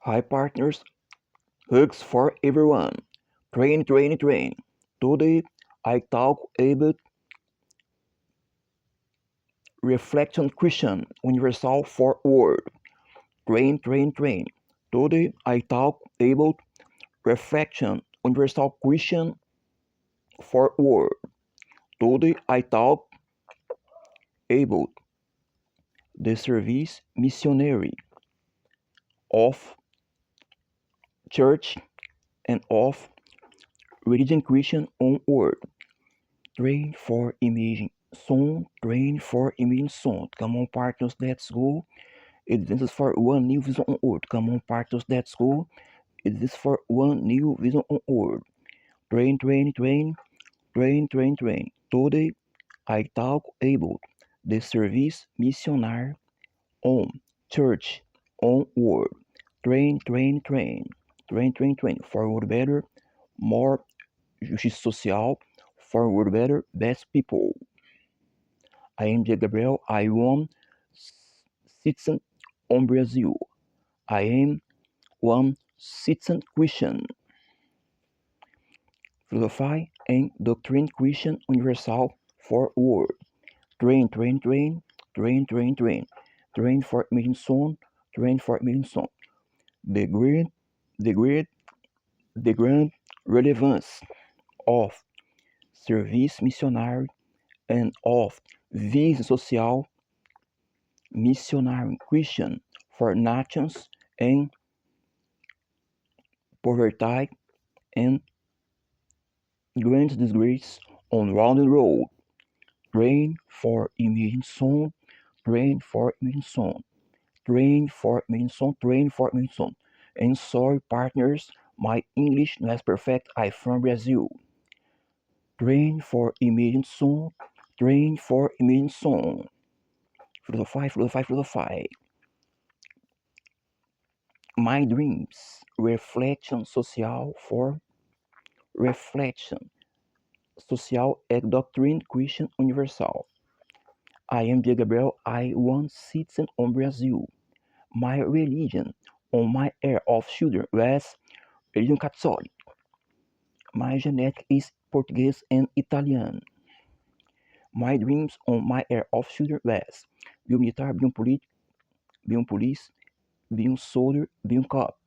Hi partners, hugs for everyone. Train, train, train. Today I talk about reflection Christian universal for world. Train, train, train. Today I talk about reflection universal Christian for world. Today I talk about the service missionary of church and of religion Christian on earth. Train for imaging sound, train for imaging sound. Come on, partners, let's go. This is for one new vision on earth. Come on, partners, let's go. This is for one new vision on earth. Train, train, train, train, train, train. Today, I talk about the service missionary on church on world. Train, train, train, train, train, train. For a world better, more justice social. For a world better, best people. I am Diego Gabriel. I am citizen on Brazil. I am one citizen Christian. Philosophy and doctrine Christian universal for world. Train, train, train, train, train, train. Train for mission soon, train for mission soon. The great, the great, the grand relevance of service missionary and of vision social missionary Christian for nations and poverty and grand disgrace on round the road. Train for imaging sound, train for imaging sound, train for imaging sound, train for imaging sound. And sorry partners, my English not as perfect. I from Brazil. Train for imaging sound, train for imaging sound. Philosophy. My dreams, reflection social for reflection social and doctrine Christian universal. I am Diego Gabriel. I one citizen on Brazil. My religion on my air of children was religion Catholic. My genetic is Portuguese and Italian. My dreams on my air of children was be um militar, be um político, be um police, be um soldier, be um cop.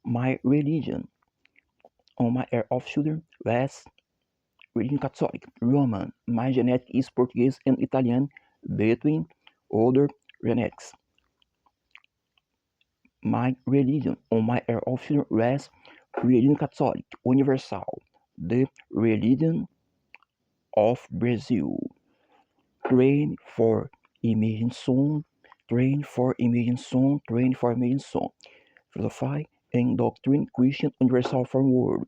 My religion on my air of children was religion Catholic, Roman. My genetic is Portuguese and Italian between other genetics. My religion on my air of children was religion Catholic, universal, the religion of Brazil. Train for imaging soon, train for imaging soon, train for imaging soon. Philosophy and doctrine Christian universal for world.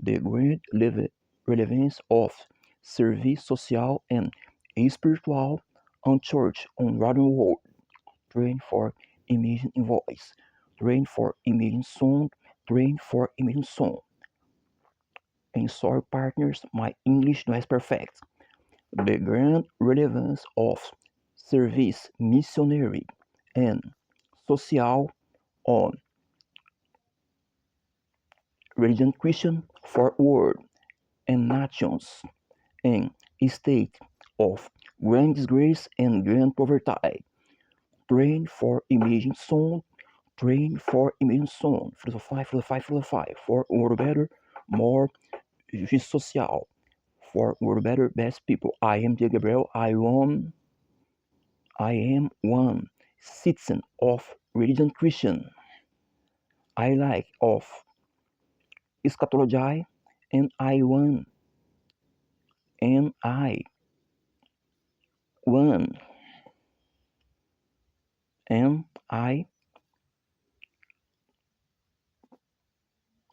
The great relevance of service social and spiritual on church on modern world. Train for imaging in voice. Train for imaging sound, train for imaging sound. And sorry partners, my English not is perfect. The grand relevance of service missionary and social on religion Christian for world and nations and state of grand disgrace and grand poverty. Train for imaging sound, train for imaging sound. Philosophy for world better, more justice social. For world better, best people. I am Diego Gabriel. I am one citizen of religion Christian. I like of eschatology and I one and I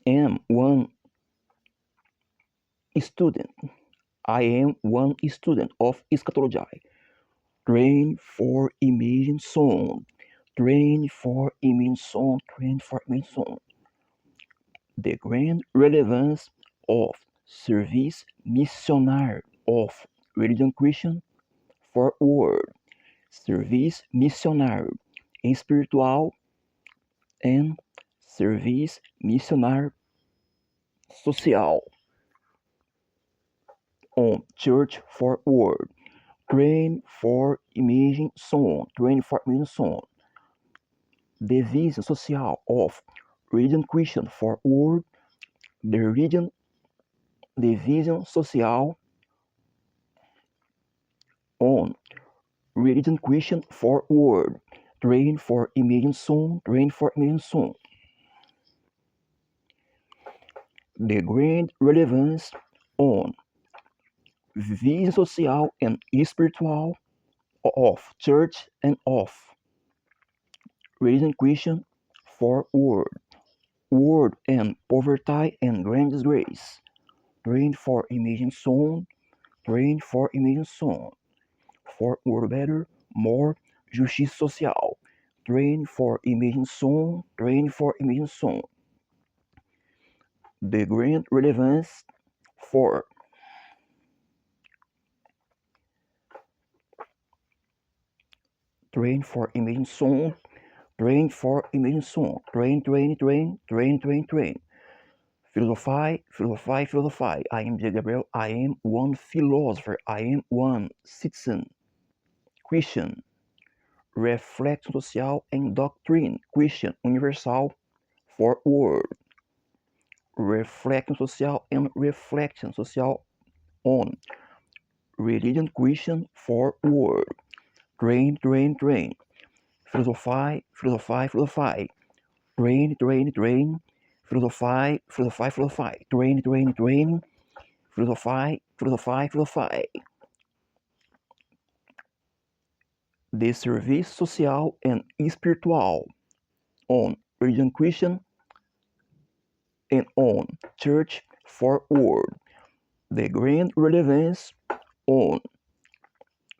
am one student. I am one student of eschatology. Train for imaging sound. Train for imaging sound. Train for imaging sound. The grand relevance of service missionary of religion Christian for world. Service missionary espiritual and serviço missionário social on Church for World, Train for Imaging Sound, the vision social of Religion Christian for World, the vision social on Religion Christian for World, Train for Imaging Sound, the grand relevance on vision social and spiritual of church and of religion Christian for world and poverty and grand disgrace. Train for imaging sound, for world better, more justice social. Train for imaging sound, the grand relevance for train for imaging sound, train, train. Philosophy. I am Diego Gabriel. I am one philosopher. I am one citizen. Christian. Reflexão social and doctrine. Christian. Universal for world. Reflexão social and reflection social on. Religion Christian for world. Train. Philosophy. Train. Philosophy. Train. Philosophy. De serviço social and spiritual on religion Christian and on church for world. The grand relevance on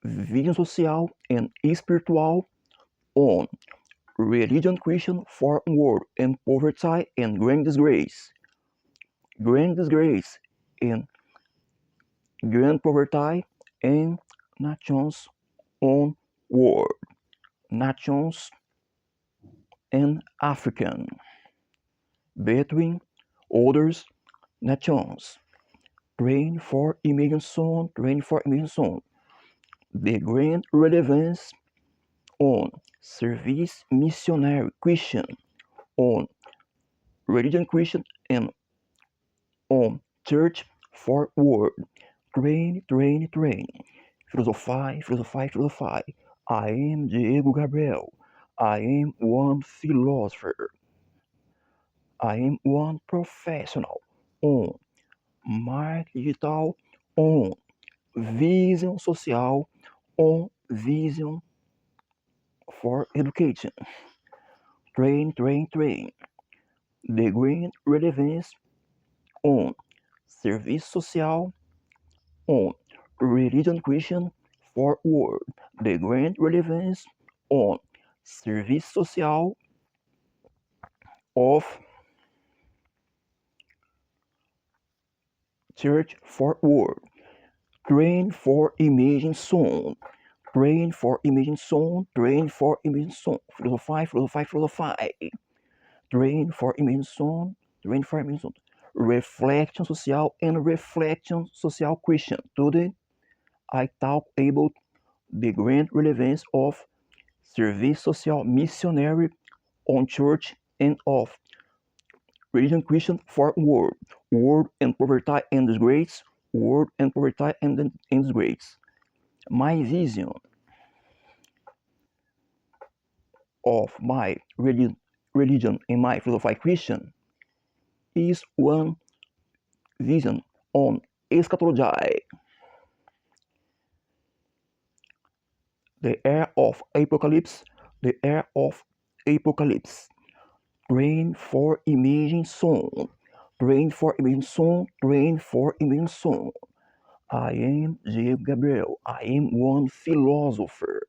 vision social and spiritual on religion Christian for world and poverty and grand disgrace and grand poverty and nations on world, nations and African between others nations. Train for imaging sound, the grand relevance on service missionary Christian, on religion Christian and on church for world. Train. Philosophy. I am Diego Gabriel. I am one philosopher. I am one professional on marketing digital, on vision social, on vision for education. Train. The grand relevance on service social, on religion Christian for world. The grand relevance on service social of church for world. Train for imaging sound. Philosophy. Train for imaging sound. Reflection social and reflection social Christian. Today, I talk about the grand relevance of service social missionary on church and of religion Christian for world and poverty and disgrace, disgrace. My vision of my religion and my philosophy Christian is one vision on eschatology, the era of apocalypse, Train for imaging sound. I am Diego Gabriel. I am one philosopher.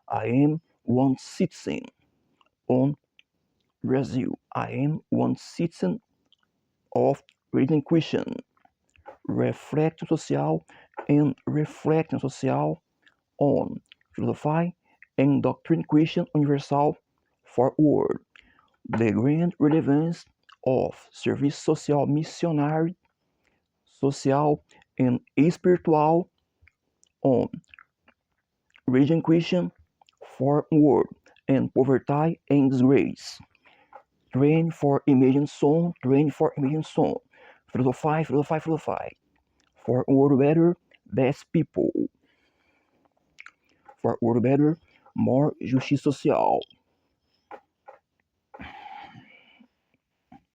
I am one citizen on Brazil. I am one citizen of religion Christian. Reflection social and reflection social on philosophy and doctrine Christian universal forward. The grand relevance of serviço social missionário, social and spiritual on region Christian, forward, and poverty and disgrace. Train for imagine song, train for imagine song. Filosofai, filosofai, filosofai. Forward better, best people. Forward better, more justiça social.